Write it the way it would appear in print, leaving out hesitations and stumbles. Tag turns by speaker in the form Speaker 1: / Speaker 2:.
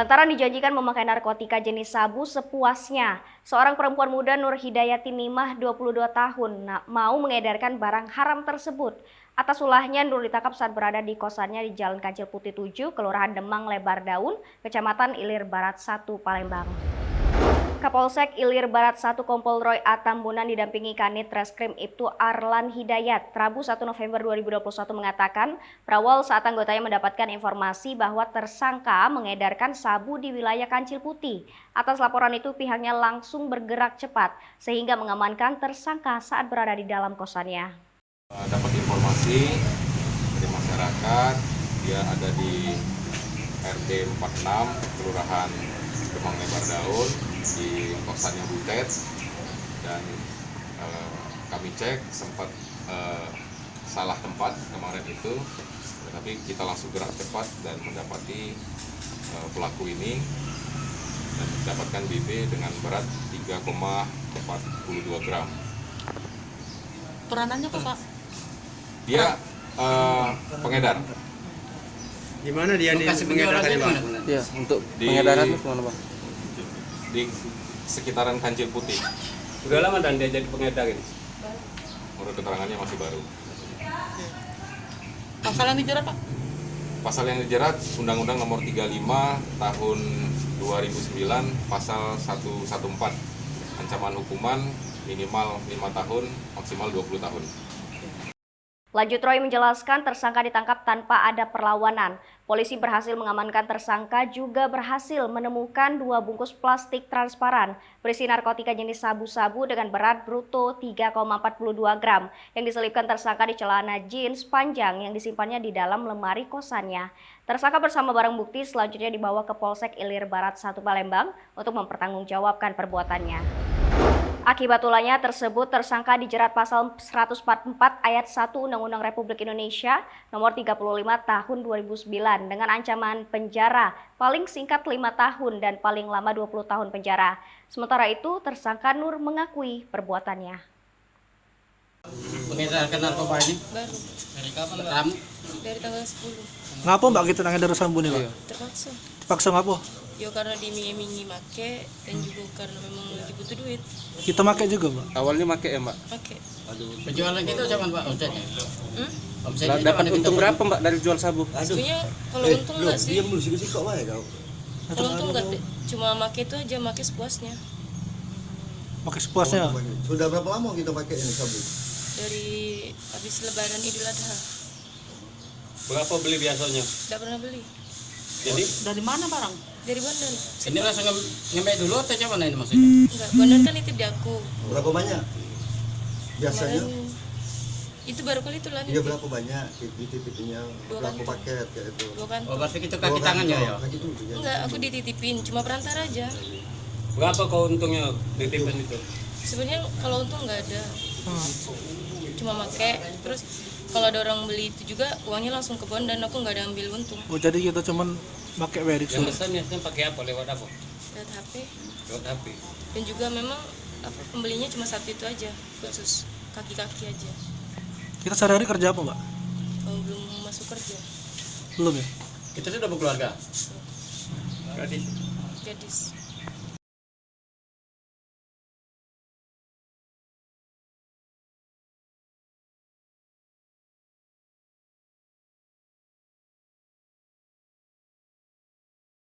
Speaker 1: Lantaran dijanjikan memakai narkotika jenis sabu sepuasnya, seorang perempuan muda Nur Hidayati Nimah 22 tahun mau mengedarkan barang haram tersebut. Atas ulahnya, Nur ditangkap saat berada di kosannya di Jalan Kancil Putih 7, Kelurahan Demang Lebar Daun, Kecamatan Ilir Barat 1, Palembang. Kapolsek Ilir Barat 1 Kompol Roy A. Tambunan didampingi Kanit Reskrim Ibtu Arlan Hidayat, Rabu 1 November 2021 mengatakan, berawal saat anggotanya mendapatkan informasi bahwa tersangka mengedarkan sabu di wilayah Kancil Putih. Atas laporan itu pihaknya langsung bergerak cepat sehingga mengamankan tersangka saat berada di dalam kosannya.
Speaker 2: Dapat informasi dari masyarakat, dia ada di RT 46 Kelurahan Demang Lebar Daun di kosannya Butet, dan kami cek sempat salah tempat kemarin itu, tetapi kita langsung gerak cepat dan mendapati pelaku ini dan mendapatkan BB dengan berat 3,42 gram.
Speaker 3: Peranannya apa, Pak?
Speaker 2: Dia pengedar.
Speaker 4: Di mana dia mengedarkan, Bang?
Speaker 5: Iya, untuk pengedaran itu mana, Bang?
Speaker 2: Di sekitaran Kancil Putih.
Speaker 4: Udah lama dan dia jadi pengedar ini?
Speaker 2: Menurut keterangannya masih baru.
Speaker 3: Pasal yang dijerat, Pak?
Speaker 2: Pasal yang dijerat Undang-Undang Nomor 35 Tahun 2009 Pasal 114. Ancaman hukuman minimal 5 tahun, maksimal 20 tahun.
Speaker 1: Lanjut Roy menjelaskan tersangka ditangkap tanpa ada perlawanan. Polisi berhasil mengamankan tersangka juga berhasil menemukan 2 bungkus plastik transparan berisi narkotika jenis sabu-sabu dengan berat bruto 3,42 gram yang diselipkan tersangka di celana jeans panjang yang disimpannya di dalam lemari kosannya. Tersangka bersama barang bukti selanjutnya dibawa ke Polsek Ilir Barat 1 Palembang untuk mempertanggungjawabkan perbuatannya. Akibat ulahnya tersebut, tersangka dijerat pasal 144 ayat 1 Undang-Undang Republik Indonesia nomor 35 tahun 2009 dengan ancaman penjara paling singkat 5 tahun dan paling lama 20 tahun penjara. Sementara itu, tersangka Nur mengakui perbuatannya.
Speaker 6: Mengedarkan narkoba ini?
Speaker 3: Baru.
Speaker 6: Dari kapan, Mbak?
Speaker 3: Dari tanggal 10.
Speaker 5: Ngapa Mbak kita ngedar sabu nih, Pak?
Speaker 3: Terpaksa.
Speaker 5: Paksa ngapa?
Speaker 3: Ya karena dimingi-mingi make dan juga karena memang lagi butuh duit.
Speaker 5: Kita pakai juga, Mbak.
Speaker 6: Awalnya make ya, Mbak?
Speaker 3: Pakai.
Speaker 6: Aduh. Penjualan gitu zaman, Pak, omsetnya?
Speaker 3: Hmm?
Speaker 6: Dapat untung berapa, Mbak, dari jual sabu?
Speaker 3: Sebenarnya kalau untung enggak sih. Kalau untung enggak, cuma make itu aja, make sepuasnya.
Speaker 5: Pakai sepuasnya.
Speaker 7: Sudah berapa lama kita pakai ini sabu?
Speaker 3: Dari habis lebaran Idul Adha.
Speaker 4: Berapa beli biasanya?
Speaker 3: Enggak pernah beli.
Speaker 4: Jadi
Speaker 5: Dari mana barang?
Speaker 3: Dari Bondan.
Speaker 6: Ini langsung ngembe dulu atau gimana ini maksudnya?
Speaker 3: Enggak, Bondan kan nitip di aku.
Speaker 7: Berapa banyak? Biasanya?
Speaker 3: Kemarin itu baru kali itu lah
Speaker 7: Iya,
Speaker 3: nitip.
Speaker 7: berapa banyak titipinnya?
Speaker 3: 2
Speaker 7: Berapa
Speaker 3: kantong.
Speaker 7: paket kayak itu?
Speaker 3: 2 kantong.
Speaker 6: Oh, berarti itu kaki tangannya ya?
Speaker 7: Kaki itu ya.
Speaker 3: Enggak, aku dititipin, cuma perantara aja.
Speaker 4: berapa kau untungnya titipan itu?
Speaker 3: Sebenarnya kalau untung nggak ada, cuma make. Terus kalau ada orang beli itu juga uangnya langsung ke Bondan, aku nggak ada ambil untung.
Speaker 5: Oh, jadi kita cuman pakai berik.
Speaker 4: Yang pesan biasanya pakai apa? Lewat apa?
Speaker 3: Lihat HP.
Speaker 4: Lewat HP.
Speaker 3: Dan juga memang pembelinya cuma satu itu aja, khusus kaki-kaki aja.
Speaker 5: Kita sehari-hari kerja apa, Mbak?
Speaker 3: Belum masuk kerja,
Speaker 5: Belum ya?
Speaker 6: Kita sudah berkeluarga.
Speaker 4: Gadis.
Speaker 3: gadis.